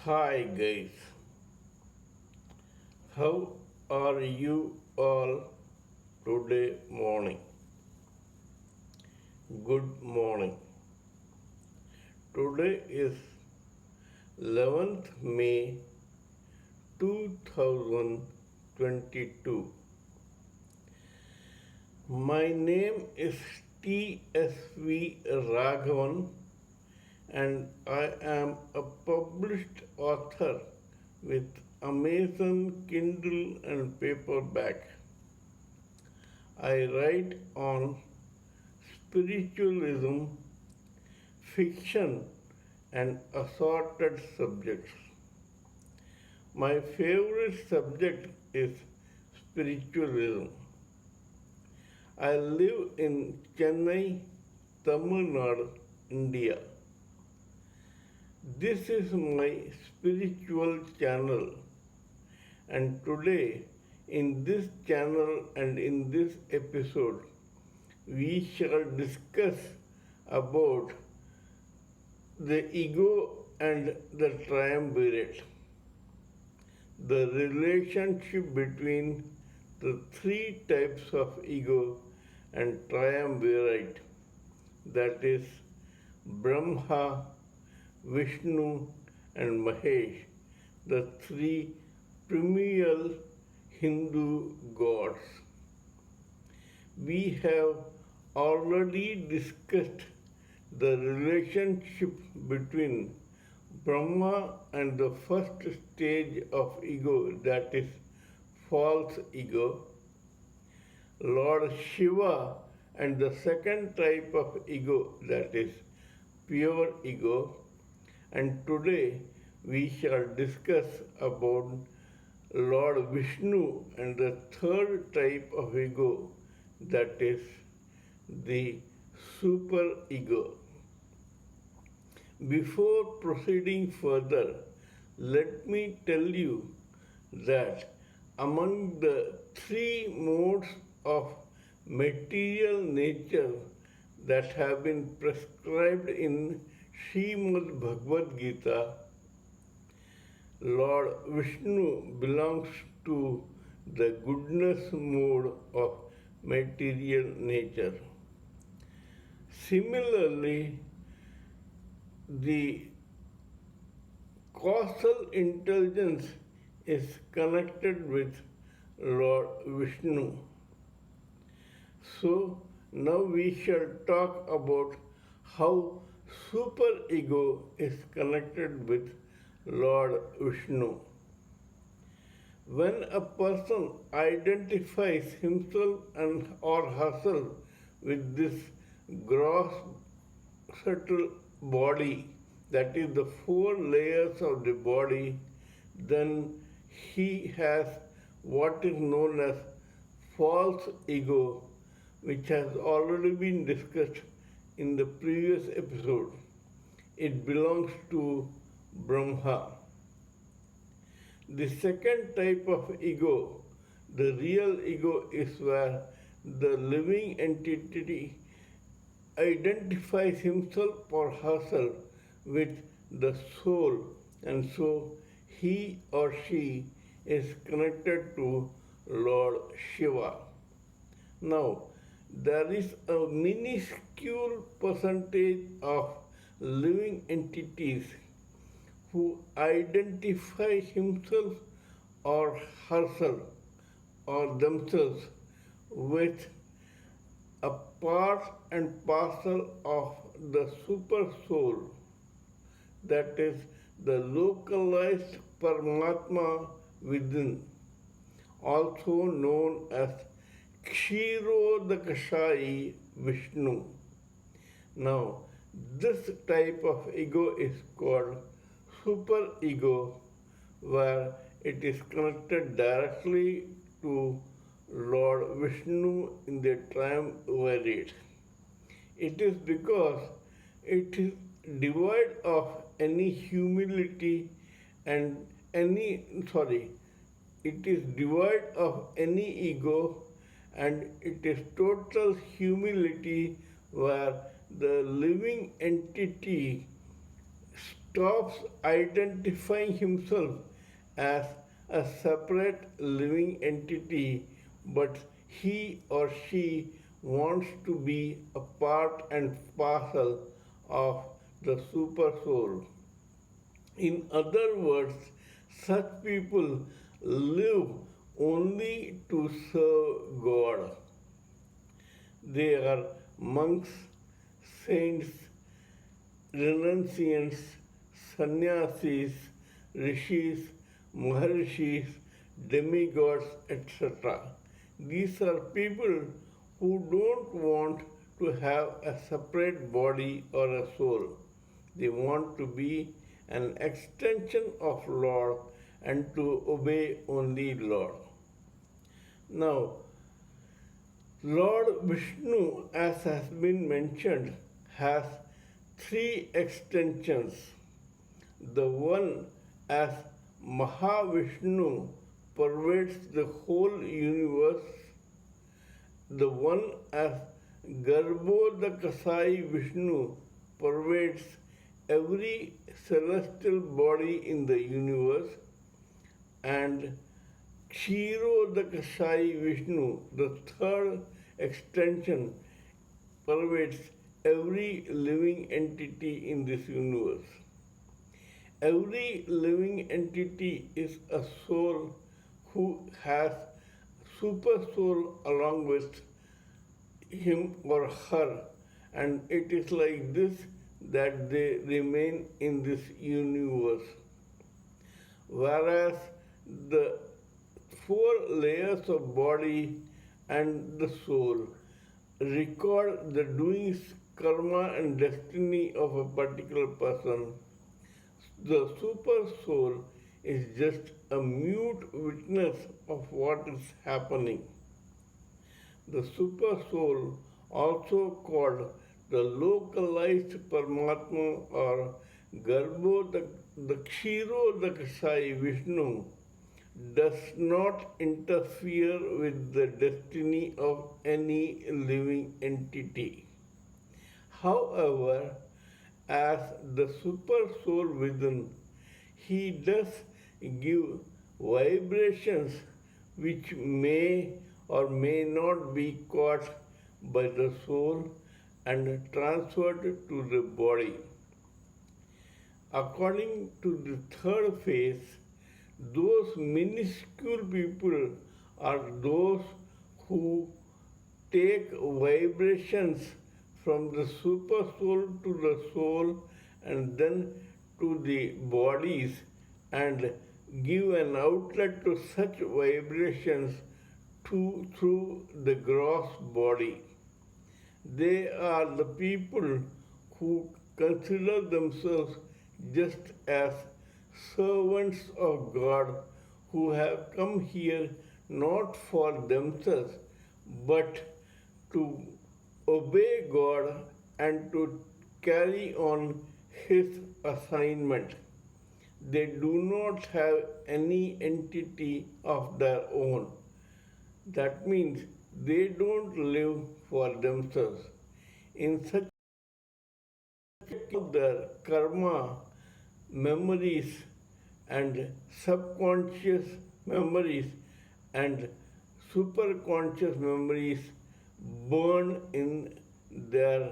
Hi guys, how are you all today morning? Good morning. Today is 11th May 2022. My name is TSV Raghavan and I am a published author with Amazon Kindle and paperback. I write on spiritualism, fiction, and assorted subjects. My favorite subject is spiritualism. I live in Chennai, Tamil Nadu, India. This is my spiritual channel, and today, in this channel and in this episode, we shall discuss about the ego and the triumvirate, the relationship between the three types of ego and triumvirate, that is, Brahma, Vishnu, and Mahesh, the three primeval Hindu gods. We have already discussed the relationship between Brahma and the first stage of ego, that is, false ego, Lord Shiva and the second type of ego, that is, pure ego, and today we shall discuss about Lord Vishnu and the third type of ego, that is the super ego. Before proceeding further, let me tell you that among the three modes of material nature that have been prescribed in Srimad Bhagavad Gita, Lord Vishnu belongs to the goodness mode of material nature. Similarly, the causal intelligence is connected with Lord Vishnu. So now we shall talk about how superego is connected with Lord Vishnu. When a person identifies himself and or herself with this gross subtle body, that is the four layers of the body, then he has what is known as false ego, which has already been discussed in the previous episode. It belongs to Brahma. The second type of ego, the real ego, is where the living entity identifies himself or herself with the soul, and so he or she is connected to Lord Shiva. Now, there is a minuscule percentage of living entities who identify himself or herself or themselves with a part and parcel of the super soul, that is the localized Paramatma within, also known as Kshirodakashayi Vishnu. Now, this type of ego is called superego, where it is connected directly to Lord Vishnu in the triumvirate. It is because it is devoid of any humility and it is devoid of any ego, and it is total humility where the living entity stops identifying himself as a separate living entity, but he or she wants to be a part and parcel of the super soul. In other words, such people live only to serve God. They are monks, saints, renunciants, sannyasis, rishis, maharishis, demigods, etc. These are people who don't want to have a separate body or a soul. They want to be an extension of Lord and to obey only Lord. Now, Lord Vishnu, as has been mentioned, has three extensions. The one as Mahavishnu pervades the whole universe. The one as Garbhodakasai Vishnu pervades every celestial body in the universe, and Kshirodakasai Vishnu, the third extension, pervades every living entity in this universe. Every living entity is a soul who has super soul along with him or her, and it is like this that they remain in this universe. Whereas the four layers of body and the soul record the doings, karma, and destiny of a particular person. The super soul is just a mute witness of what is happening. The super soul, also called the localized Paramatma or the Kshirodakasai Vishnu, does not interfere with the destiny of any living entity. However, as the super soul within, he does give vibrations which may or may not be caught by the soul and transferred to the body. According to the third phase, those minuscule people are those who take vibrations from the super soul to the soul and then to the bodies and give an outlet to such vibrations through the gross body. They are the people who consider themselves just as servants of God who have come here not for themselves but to obey God and to carry on His assignment. They do not have any entity of their own. That means they don't live for themselves. In such their karma, memories, and subconscious memories and superconscious memories burn in their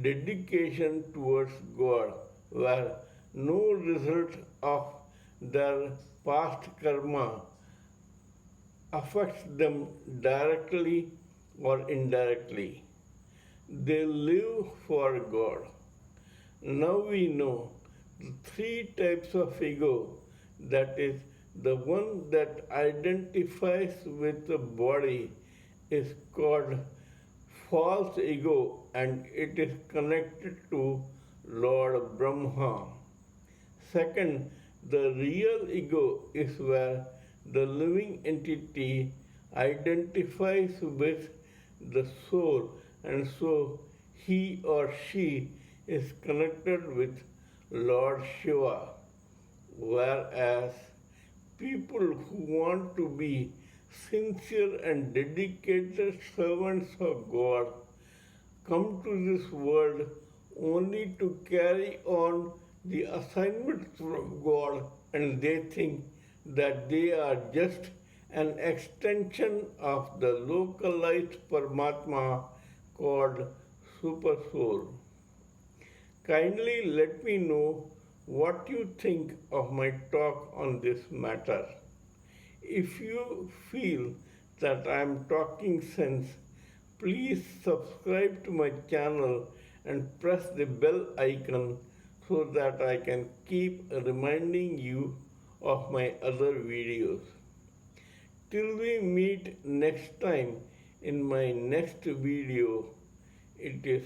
dedication towards God, where no result of their past karma affects them directly or indirectly. They live for God. Now we know the three types of ego, that is, the one that identifies with the body is called false ego and it is connected to Lord Brahma. Second, the real ego is where the living entity identifies with the soul and so he or she is connected with Lord Shiva. Whereas people who want to be sincere and dedicated servants of God come to this world only to carry on the assignment from God, and they think that they are just an extension of the localized Paramatma called Super Soul. Kindly let me know what you think of my talk on this matter. If you feel that I am talking sense, please subscribe to my channel and press the bell icon so that I can keep reminding you of my other videos. Till we meet next time in my next video, it is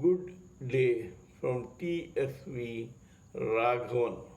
good day from TSV Raghavan.